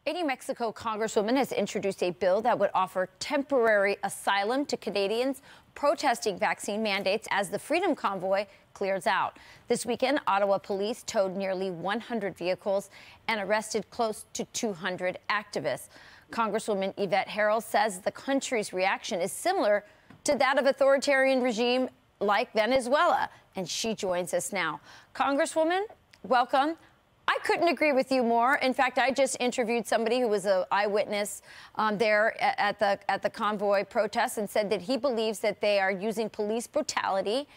A New Mexico congresswoman has introduced a bill that would offer temporary asylum to Canadians protesting vaccine mandates as the Freedom Convoy clears out. This weekend, Ottawa police towed nearly 100 vehicles and arrested close to 200 activists. Congresswoman Yvette Herrell says the country's reaction is similar to that of authoritarian regime like Venezuela, and she joins us now. Congresswoman, welcome. I couldn't agree with you more. In fact, I just interviewed somebody who was an eyewitness there at the convoy protest and said that he believes that they are using police brutality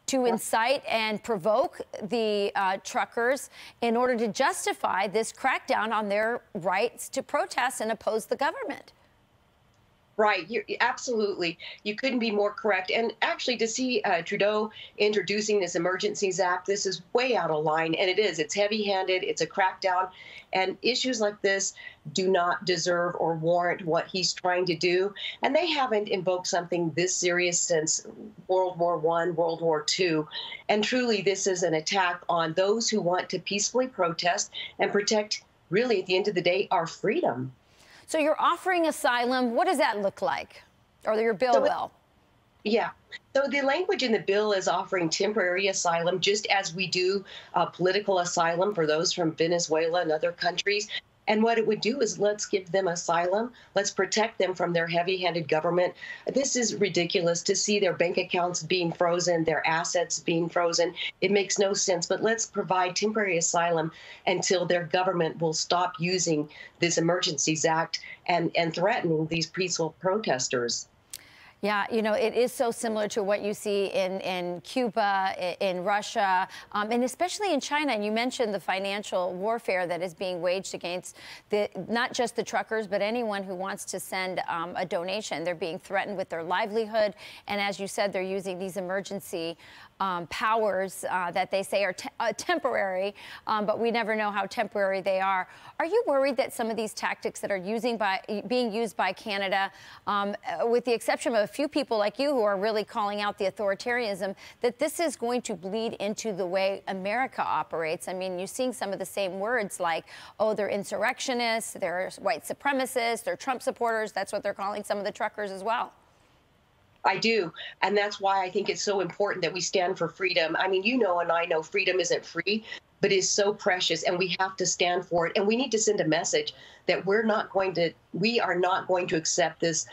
to incite and provoke the truckers in order to justify this crackdown on their rights to protest and oppose the government. Right, absolutely. You couldn't be more correct. And actually, to see Trudeau introducing this Emergencies Act, this is way out of line. And it is. It's heavy-handed. It's a crackdown. And issues like this do not deserve or warrant what he's trying to do. And they haven't invoked something this serious since World War I, World War II. And truly, this is an attack on those who want to peacefully protest and protect, really, at the end of the day, our freedom. So you're offering asylum. What does that look like? Or your bill will? Yeah. So the language in the bill is offering temporary asylum, just as we do political asylum for those from Venezuela and other countries. And what it would do is let's give them asylum. Let's protect them from their heavy-handed government. This is ridiculous to see their bank accounts being frozen, their assets being frozen. It makes no sense. But let's provide temporary asylum until their government will stop using this Emergencies Act and threatening these peaceful protesters. Yeah, you know, it is so similar to what you see in Cuba, in Russia, and especially in China. And you mentioned the financial warfare that is being waged against not just the truckers, but anyone who wants to send a donation. They're being threatened with their livelihood. And as you said, they're using these emergency powers that they say are temporary, but we never know how temporary they are. Are you worried that some of these tactics that are being used by Canada, with the exception of a few people like you who are really calling out the authoritarianism, that this is going to bleed into the way America operates? I mean, you're seeing some of the same words like, oh, they're insurrectionists, they're white supremacists, they're Trump supporters. That's what they're calling some of the truckers as well. I do. And that's why I think it's so important that we stand for freedom. I mean, you know, and I know freedom isn't free, but is so precious, and we have to stand for it. And we need to send a message that we are not going to accept this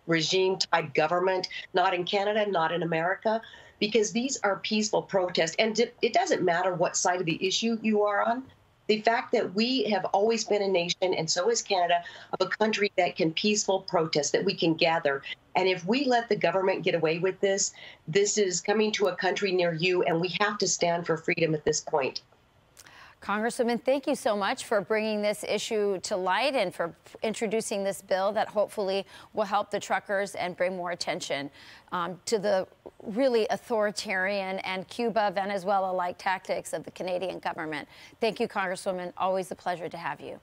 regime type government, not in Canada, not in America, because these are peaceful protests. And it doesn't matter what side of the issue you are on. The fact that we have always been a nation, and so is Canada, of a country that can peaceful protest, that we can gather. And if we let the government get away with this, this is coming to a country near you, and we have to stand for freedom at this point. Congresswoman, thank you so much for bringing this issue to light and for introducing this bill that hopefully will help the truckers and bring more attention to the really authoritarian and Cuba, Venezuela-like tactics of the Canadian government. Thank you, Congresswoman. Always a pleasure to have you.